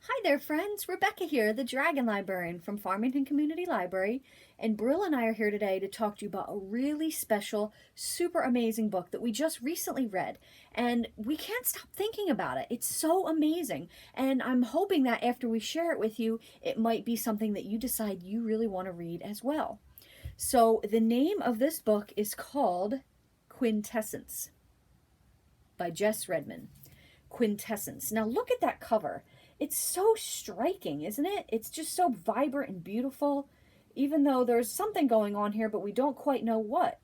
Hi there, friends. Rebecca here, the Dragon Librarian from Farmington Community Library, and Brill and I are here today to talk to you about a really special, super amazing book that we just recently read, and we can't stop thinking about it. It's so amazing, and I'm hoping that after we share it with you, it might be something that you decide you really want to read as well. So, the name of this book is called Quintessence by Jess Redman. Quintessence. Now, look at that cover. It's so striking, isn't it? It's just so vibrant and beautiful, even though there's something going on here, but we don't quite know what,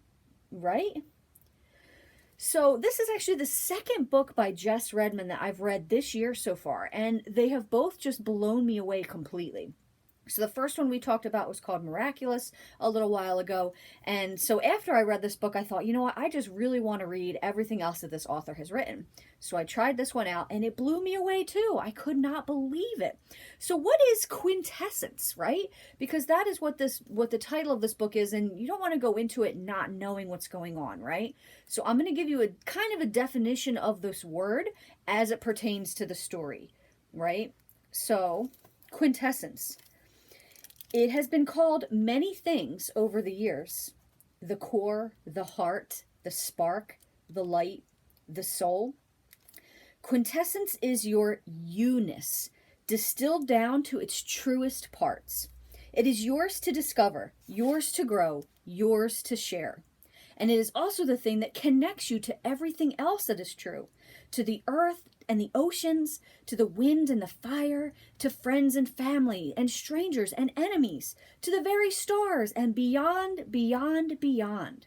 right? So, this is actually the second book by Jess Redman that I've read this year so far, and they have both just blown me away completely. So the first one we talked about was called Miraculous a little while ago. And so after I read this book, I thought, you know what, I just really want to read everything else that this author has written. So I tried this one out and it blew me away too. I could not believe it. So what is quintessence, right? Because that is what the title of this book is, and you don't want to go into it not knowing what's going on, right? So I'm going to give you a kind of a definition of this word as it pertains to the story, right? So quintessence. It has been called many things over the years: the core, the heart, the spark, the light, the soul. Quintessence is your you-ness, distilled down to its truest parts. It is yours to discover, yours to grow, yours to share. And it is also the thing that connects you to everything else that is true, to the earth and the oceans, to the wind and the fire, to friends and family, and strangers and enemies, to the very stars, and beyond, beyond, beyond.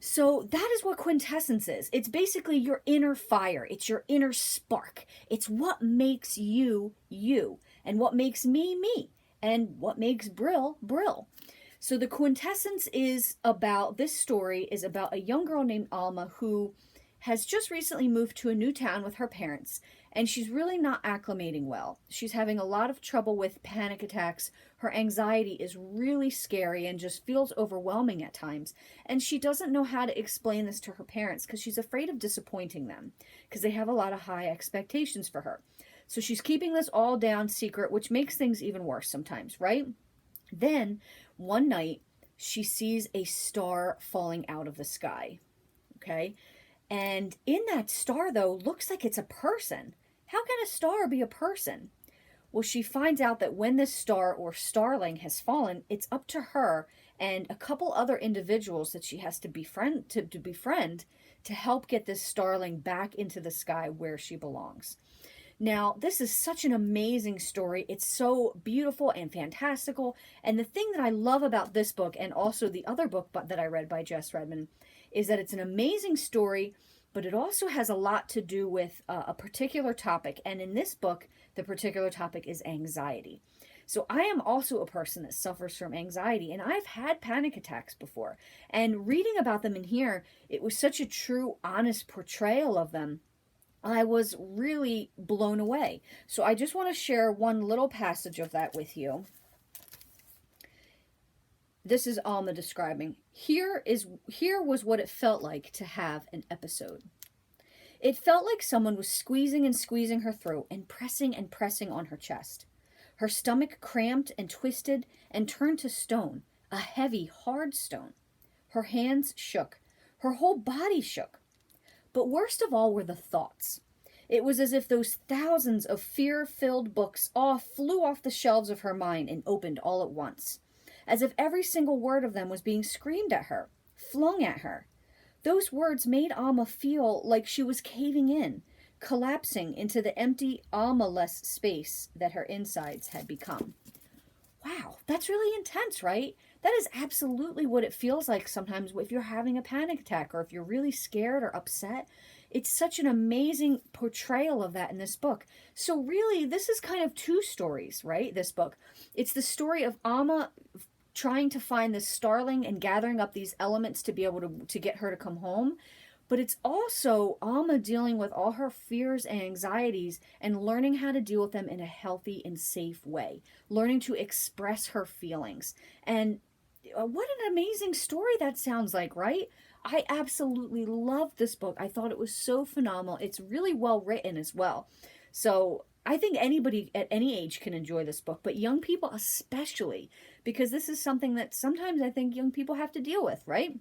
So that is what quintessence is. It's basically your inner fire. It's your inner spark. It's what makes you, you, and what makes me, and what makes Brill, Brill. So the quintessence this story is about a young girl named Alma who has just recently moved to a new town with her parents, and she's really not acclimating well. She's having a lot of trouble with panic attacks. Her anxiety is really scary and just feels overwhelming at times. And she doesn't know how to explain this to her parents because she's afraid of disappointing them because they have a lot of high expectations for her. So she's keeping this all down secret, which makes things even worse sometimes, right? Then, one night, she sees a star falling out of the sky, okay? And in that star, though, looks like it's a person. How can a star be a person? Well, she finds out that when this star or starling has fallen, it's up to her and a couple other individuals that she has to befriend to help get this starling back into the sky where she belongs. Now, this is such an amazing story. It's so beautiful and fantastical. And the thing that I love about this book, and also the other book that I read by Jess Redman, is that it's an amazing story, but it also has a lot to do with a particular topic. And in this book, the particular topic is anxiety. So I am also a person that suffers from anxiety, and I've had panic attacks before. And reading about them in here, it was such a true, honest portrayal of them. I was really blown away. So I just want to share one little passage of that with you. This is Alma describing. Here was what it felt like to have an episode. It felt like someone was squeezing and squeezing her throat and pressing on her chest. Her stomach cramped and twisted and turned to stone, a heavy, hard stone. Her hands shook. Her whole body shook. But worst of all were the thoughts. It was as if those thousands of fear-filled books all flew off the shelves of her mind and opened all at once. As if every single word of them was being screamed at her, flung at her. Those words made Alma feel like she was caving in, collapsing into the empty, Alma-less space that her insides had become. Wow, that's really intense, right? That is absolutely what it feels like sometimes if you're having a panic attack or if you're really scared or upset. It's such an amazing portrayal of that in this book. So really, this is kind of two stories, right? This book. It's the story of Alma trying to find this starling and gathering up these elements to be able to get her to come home. But it's also Alma dealing with all her fears and anxieties and learning how to deal with them in a healthy and safe way. Learning to express her feelings. And what an amazing story that sounds like, right? I absolutely loved this book. I thought it was so phenomenal. It's really well written as well. So I think anybody at any age can enjoy this book, but young people especially, because this is something that sometimes I think young people have to deal with, right?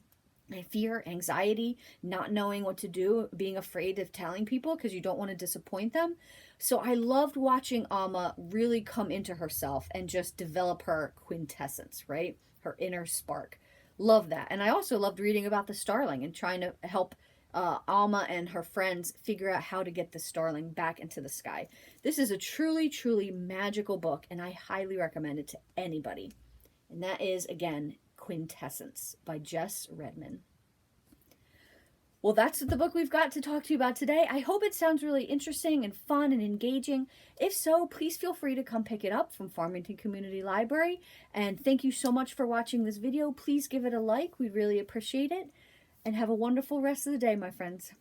Fear, anxiety, not knowing what to do, being afraid of telling people because you don't want to disappoint them. So I loved watching Alma really come into herself and just develop her quintessence, right? Her inner spark. Love that. And I also loved reading about the starling and trying to help Alma and her friends figure out how to get the starling back into the sky. This is a truly, truly magical book, and I highly recommend it to anybody. And that is, again, Quintessence by Jess Redman. Well, that's the book we've got to talk to you about today. I hope it sounds really interesting and fun and engaging. If so, please feel free to come pick it up from Farmington Community Library. And thank you so much for watching this video. Please give it a like. We'd really appreciate it. And have a wonderful rest of the day, my friends.